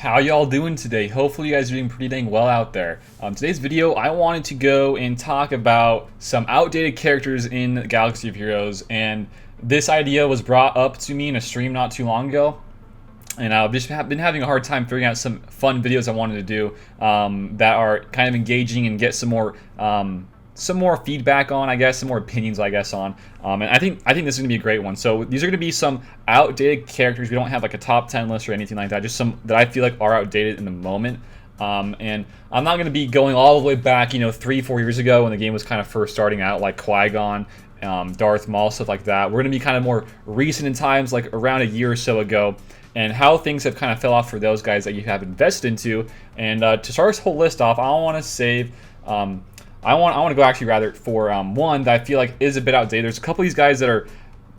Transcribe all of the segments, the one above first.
How y'all doing today? Hopefully you guys are doing pretty dang well out there. Today's video, I wanted to go and talk about some outdated characters in Galaxy of Heroes, and this idea was brought up to me in a stream not too long ago, and I've just been having a hard time figuring out some fun videos I wanted to do that are kind of engaging and get some more feedback on, I guess, some more opinions, I guess, on. And I think this is gonna be a great one. So these are gonna be some outdated characters. We don't have like a top 10 list or anything like that. Just some that I feel like are outdated in the moment. And I'm not gonna be going all the way back, 3-4 years ago when the game was kind of first starting out, like Qui-Gon, Darth Maul, stuff like that. We're gonna be kind of more recent in times, like around a year or so ago, and how things have kind of fell off for those guys that you have invested into. And to start this whole list off, I want to save. I want to go actually rather for one that I feel like is a bit outdated. There's a couple of these guys that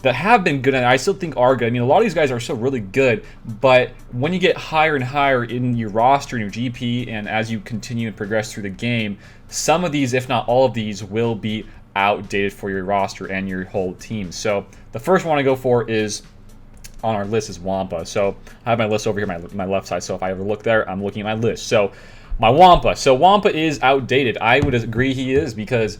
have been good, and I still think are good. I mean, a lot of these guys are still really good, but when you get higher and higher in your roster and your GP, and as you continue and progress through the game, some of these, if not all of these, will be outdated for your roster and your whole team. So the first one I want to go for is on our list is Wampa. So I have my list over here, my left side. So if I ever look there, I'm looking at my list. So my Wampa. So Wampa is outdated. I would agree he is, because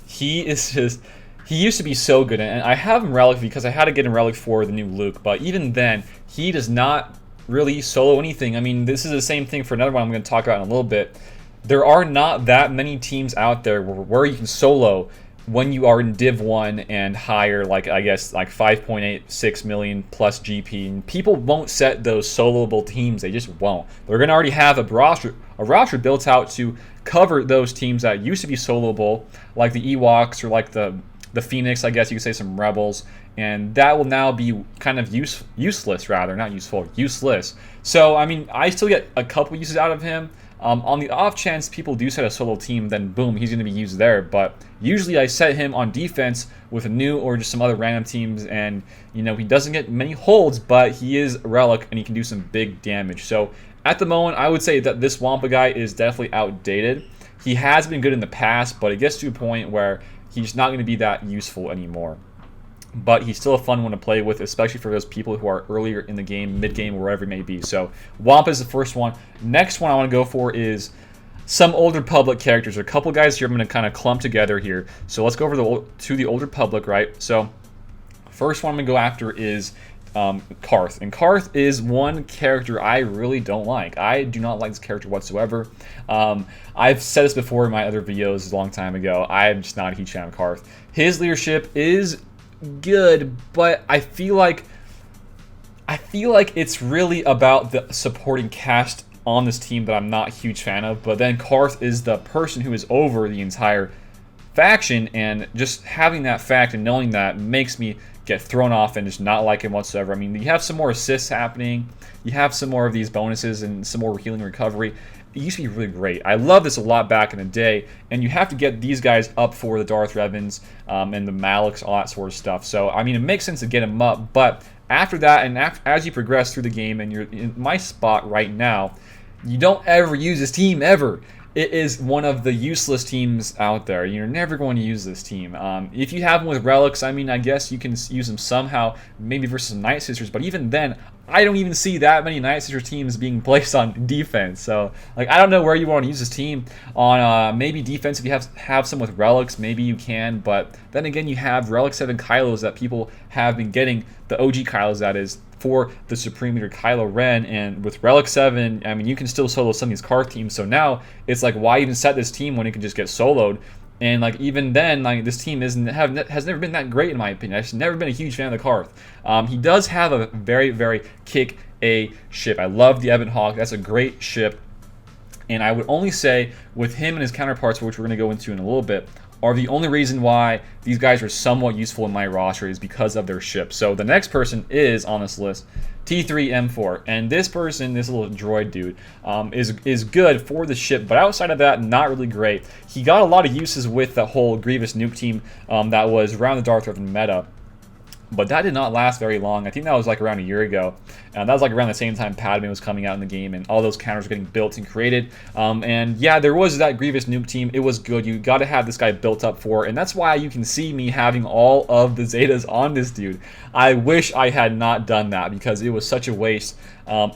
he used to be so good, and I have him Relic because I had to get him Relic for the new Luke, but even then, he does not really solo anything. I mean, this is the same thing for another one I'm going to talk about in a little bit. There are not that many teams out there where you can solo when you are in Div 1 and higher, like I guess like 5.86 million plus GP. And people won't set those soloable teams. They just won't. They're going to already have a roster built out to cover those teams that used to be soloable, like the Ewoks or like the Phoenix, I guess you could say, some Rebels, and that will now be kind of useless, rather, not useful, useless. So, I mean, I still get a couple uses out of him. On the off chance people do set a solo team, then boom, he's going to be used there. But usually I set him on defense with a new or just some other random teams, and he doesn't get many holds, but he is Relic and he can do some big damage. So at the moment, I would say that this Wampa guy is definitely outdated. He has been good in the past, but it gets to a point where he's not going to be that useful anymore. But he's still a fun one to play with, especially for those people who are earlier in the game, mid-game, or wherever it may be. So Wampa is the first one. Next one I want to go for is some Old Republic characters. There are a couple guys here I'm going to kind of clump together here. So let's go over to the Old Republic, right? So first one I'm going to go after is Karth. And Karth is one character I really don't like. I do not like this character whatsoever. I've said this before in my other videos a long time ago. I'm just not a huge fan of Karth. His leadership is good, but I feel like it's really about the supporting cast on this team that I'm not a huge fan of. But then Karth is the person who is over the entire faction, and just having that fact and knowing that makes me get thrown off and just not like him whatsoever. I mean, you have some more assists happening, you have some more of these bonuses and some more healing recovery. It used to be really great. I love this a lot back in the day, and you have to get these guys up for the Darth Revans and the Maliks, all that sort of stuff. So, I mean, it makes sense to get them up, but after that, and as you progress through the game, and you're in my spot right now, you don't ever use this team, ever. It is one of the useless teams out there. You're never going to use this team. If you have them with relics, I mean, I guess you can use them somehow, maybe versus Night Sisters, but even then, I don't even see that many Night Sister teams being placed on defense. So, like, I don't know where you want to use this team on. Maybe defense, if you have some with relics, maybe you can, but then again, you have Relic 7 Kylos that people have been getting, the OG Kylos, that is, for the Supreme Leader Kylo Ren, and with Relic 7, I mean, you can still solo some of these Karth teams, so now it's like, why even set this team when it can just get soloed? And like, even then, like, this team has never been that great in my opinion. I've never been a huge fan of the Karth. He does have a very, very kick A ship. I love the Ebon Hawk. That's a great ship. And I would only say with him and his counterparts, which we're going to go into in a little bit, are the only reason why these guys are somewhat useful in my roster is because of their ship. So the next person is on this list, T3M4, and this person, this little droid dude, is good for the ship, but outside of that, not really great. He got a lot of uses with the whole Grievous nuke team that was around the Darth Revan meta. but that did not last very long. I think that was like around a year ago. That was like around the same time Padme was coming out in the game, and all those counters were getting built and created. And yeah, there was that Grievous nuke team. It was good. You got to have this guy built up for, and that's why you can see me having all of the Zetas on this dude. I wish I had not done that because it was such a waste.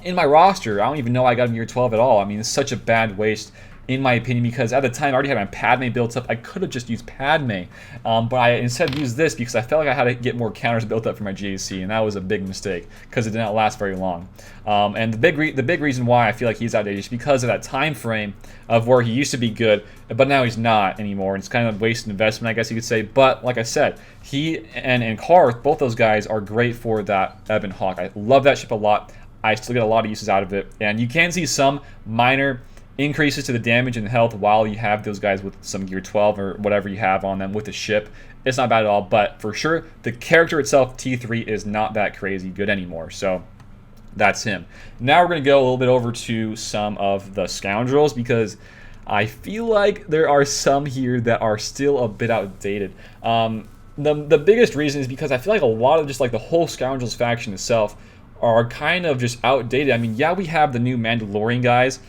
In my roster, I don't even know I got him year 12 at all. I mean, it's such a bad waste, in my opinion, because at the time I already had my Padme built up. I could have just used Padme, but I instead used this because I felt like I had to get more counters built up for my GAC, and that was a big mistake because it did not last very long. And the big reason why I feel like he's outdated is because of that time frame of where he used to be good, but now he's not anymore. It's kind of wasted investment, I guess you could say. But like I said, he and Karth, both those guys are great for that Ebon Hawk. I love that ship a lot. I still get a lot of uses out of it, and you can see some minor increases to the damage and health while you have those guys with some gear 12 or whatever you have on them with the ship. It's not bad at all, but for sure the character itself, T3, is not that crazy good anymore. So that's him. Now we're going to go a little bit over to some of the scoundrels because I feel like there are some here that are still a bit outdated. The biggest reason is because I feel like a lot of just like the whole scoundrels faction itself are kind of just outdated. I mean, yeah, we have the new Mandalorian guys,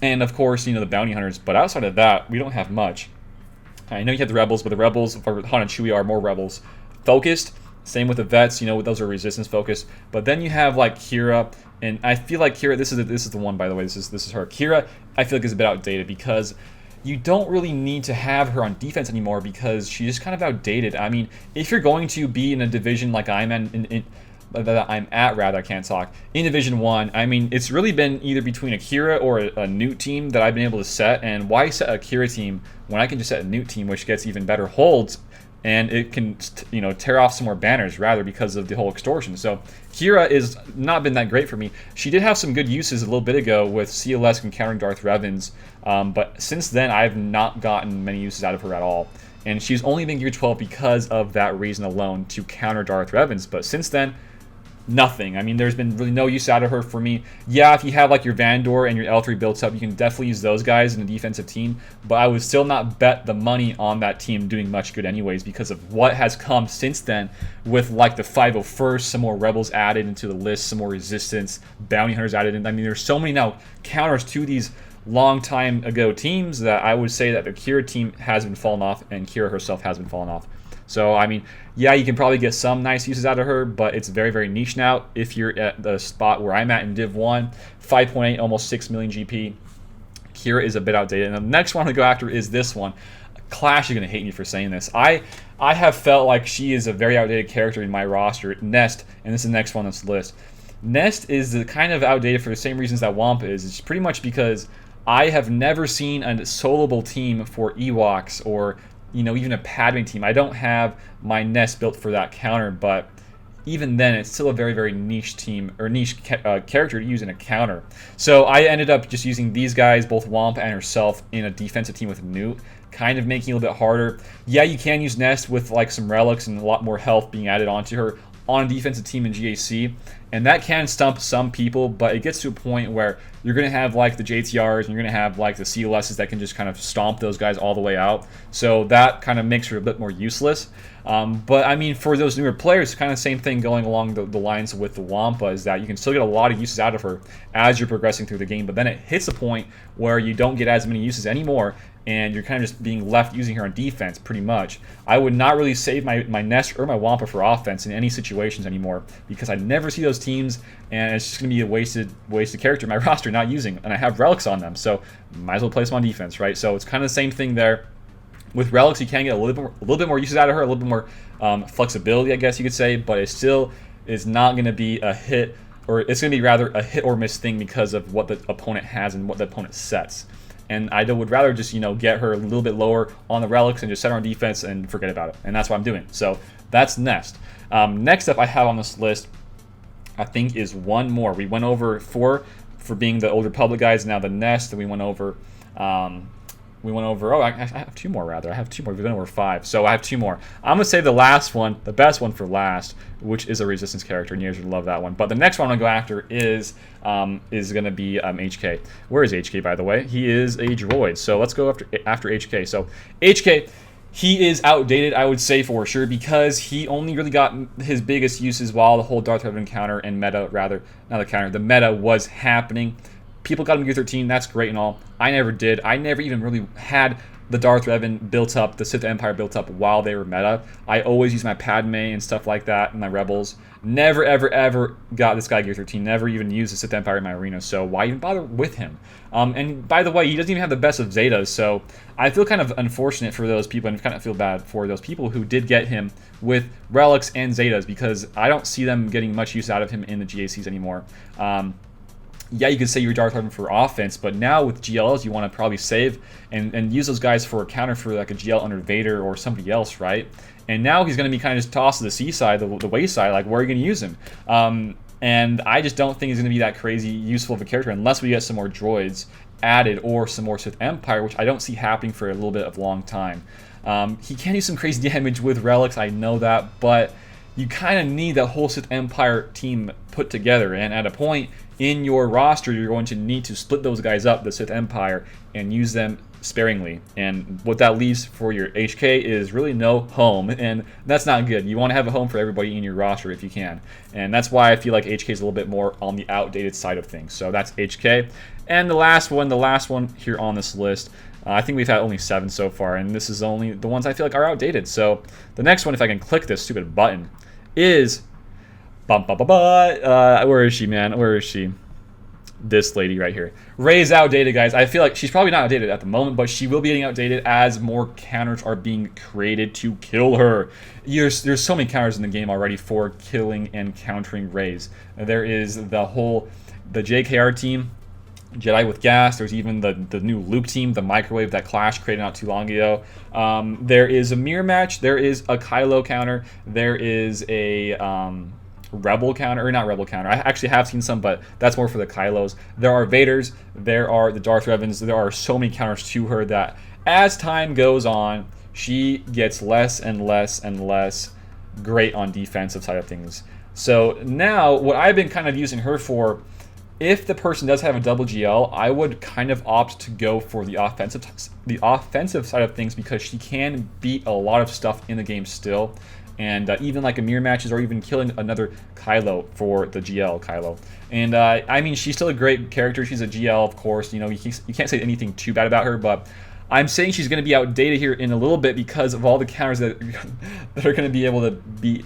and of course, you know, the bounty hunters, but outside of that, we don't have much. I know you have the rebels, but the rebels for Han and Chewie are more rebels focused. Same with the vets, you know, those are resistance focused. But then you have like Kira, and I feel like Kira. This is the one, by the way. This is her. Kira, I feel like is a bit outdated because you don't really need to have her on defense anymore because she's just kind of outdated. I mean, if you're going to be in a division like I'm I can't talk, in Division 1, I mean, it's really been either between a Kira or a Newt team that I've been able to set, and why set a Kira team when I can just set a Newt team, which gets even better holds, and it can, you know, tear off some more banners, rather, because of the whole extortion. So Kira is not been that great for me. She did have some good uses a little bit ago with CLS and countering Darth Revan's, but since then, I've not gotten many uses out of her at all. And she's only been gear 12 because of that reason alone, to counter Darth Revan's, but since then, nothing. I mean, there's been really no use out of her for me. Yeah, if you have like your Vandor and your L3 built up, you can definitely use those guys in a defensive team, but I would still not bet the money on that team doing much good anyways because of what has come since then with like the 501st, some more rebels added into the list, some more resistance, bounty hunters added in. I mean, there's so many now counters to these long time ago teams that I would say that the Kira team has been falling off, and Kira herself has been falling off. So, I mean, yeah, you can probably get some nice uses out of her, but it's very, very niche now. If you're at the spot where I'm at in Div 1, 5.8, almost 6 million GP, Kira is a bit outdated. And the next one to go after is this one. Clash is going to hate me for saying this. I have felt like she is a very outdated character in my roster, Nest, and this is the next one on this list. Nest is the kind of outdated for the same reasons that Wampa is. It's pretty much because I have never seen a soloable team for Ewoks or, you know, even a Padme team. I don't have my Nest built for that counter, but even then, it's still a very, very niche team, or niche character to use in a counter. So I ended up just using these guys, both Wampa and herself, in a defensive team with Newt, kind of making it a little bit harder. Yeah, you can use Nest with like some relics and a lot more health being added onto her on a defensive team in GAC, and that can stump some people, but it gets to a point where you're going to have like the JTRs and you're going to have like the CLSs that can just kind of stomp those guys all the way out, so that kind of makes her a bit more useless. But I mean, for those newer players, kind of same thing going along the lines with the Wampa, is that you can still get a lot of uses out of her as you're progressing through the game, but then it hits a point where you don't get as many uses anymore, and you're kind of just being left using her on defense, pretty much. I would not really save my Nest or my Wampa for offense in any situations anymore, because I never see those teams, and it's just going to be a wasted character in my roster not using, and I have relics on them, so might as well place them on defense, right? So it's kind of the same thing there. With relics, you can get a little bit more uses out of her, a little bit more flexibility, I guess you could say, but it still is not going to be a hit, or it's going to be rather a hit or miss thing because of what the opponent has and what the opponent sets. And I would rather just, you know, get her a little bit lower on the relics and just set her on defense and forget about it. And that's what I'm doing. So that's Nest. Next up I have on this list, I think, is one more. We went over 4 for being the Old Republic guys. Now the Nest, and we went over... I have 2 more, rather. I have 2 more. We've been over 5, so I have 2 more. I'm going to say the last one, the best one, for last, which is a Resistance character, and you guys would love that one. But the next one I'm going to go after is going to be HK. Where is HK, by the way? He is a droid, so let's go after HK. So HK, he is outdated, I would say, for sure, because he only really got his biggest uses while the whole Darth Revan counter and meta, rather, not the counter, the meta was happening. People got him gear 13, that's great and all. I never did. I never even really had the Darth Revan built up, the Sith Empire built up while they were meta. I always used my Padme and stuff like that, and my Rebels. Never, ever, ever got this guy gear 13. Never even used the Sith Empire in my arena, so why even bother with him? And by the way, he doesn't even have the best of Zetas, so I feel kind of unfortunate for those people, and kind of feel bad for those people who did get him with Relics and Zetas, because I don't see them getting much use out of him in the GACs anymore. Yeah, you could say you're Darth Revan for offense, but now with GLs, you want to probably save and use those guys for a counter for like a GL under Vader or somebody else, right? And now he's going to be kind of just tossed to the seaside, the wayside, like where are you going to use him? And I just don't think he's going to be that crazy useful of a character unless we get some more droids added or some more Sith Empire, which I don't see happening for a little bit of long time. He can do some crazy damage with Relics, I know that, but you kind of need that whole Sith Empire team put together, and at a point in your roster, you're going to need to split those guys up, the Sith Empire, and use them sparingly. And what that leaves for your HK is really no home, and that's not good. You want to have a home for everybody in your roster if you can, and that's why I feel like HK is a little bit more on the outdated side of things. So that's HK. And the last one here on this list, I think we've had only 7 so far, and this is only the ones I feel like are outdated. So the next one, if I can click this stupid button, is where is she, man? Where is she? This lady right here. Rey's outdated, guys. I feel like she's probably not outdated at the moment, but she will be getting outdated as more counters are being created to kill her. There's so many counters in the game already for killing and countering Reys. There is the JKR team, Jedi with gas. There's even the new Luke team, the microwave that Clash created not too long ago. There is a mirror match. There is a Kylo counter. There is a Rebel counter, or not Rebel counter. I actually have seen some, but that's more for the Kylos. There are Vaders. There are the Darth Revans. There are so many counters to her that as time goes on, she gets less and less and less great on defensive side of things. So now, what I've been kind of using her for, if the person does have a double GL, I would kind of opt to go for the offensive side of things, because she can beat a lot of stuff in the game still. And even like a mirror matches, or even killing another Kylo for the GL Kylo. And I mean, she's still a great character. She's a GL, of course. You know, you can't say anything too bad about her, but I'm saying she's going to be outdated here in a little bit because of all the counters that are going to be able to be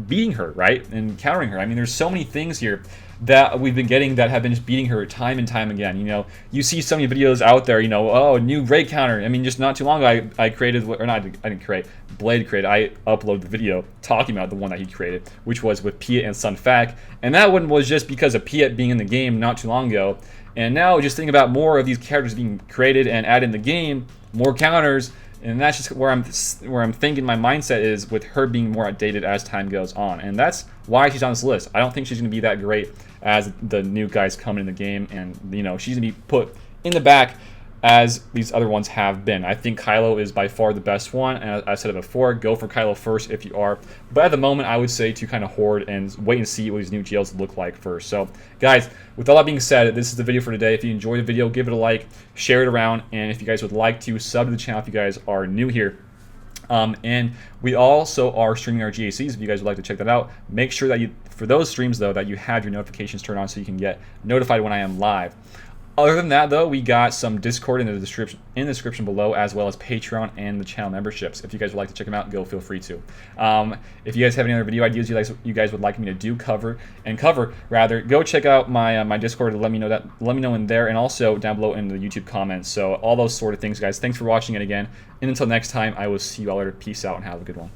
beating her, right, and countering her. I mean, there's so many things here that we've been getting that have been just beating her time and time again. You know, you see so many videos out there, you know, oh, new Rey counter. I mean, just not too long ago, I created, or not, I didn't create, Blade created, I uploaded the video talking about the one that he created, which was with Piet and Sun Fac, and that one was just because of Piet being in the game not too long ago. And now just think about more of these characters being created and added in the game, more counters, and that's just where I'm thinking my mindset is with her being more outdated as time goes on. And that's why she's on this list. I don't think she's going to be that great as the new guys coming in the game, and you know, she's going to be put in the back as these other ones have been. I think Kylo is by far the best one, and I said it before, go for Kylo first if you are. But at the moment, I would say to kind of hoard and wait and see what these new GLs look like first. So, guys, with all that being said, this is the video for today. If you enjoyed the video, give it a like, share it around, and if you guys would like to, sub to the channel if you guys are new here. And we also are streaming our GACs if you guys would like to check that out. Make sure that for those streams, though, that you have your notifications turned on so you can get notified when I am live. Other than that, though, we got some Discord in the description below, as well as Patreon and the channel memberships. If you guys would like to check them out, go feel free to. If you guys have any other video ideas you guys would like me to cover, go check out my Discord and let me know in there, and also down below in the YouTube comments. So all those sort of things, guys. Thanks for watching it again, and until next time, I will see you all later. Peace out and have a good one.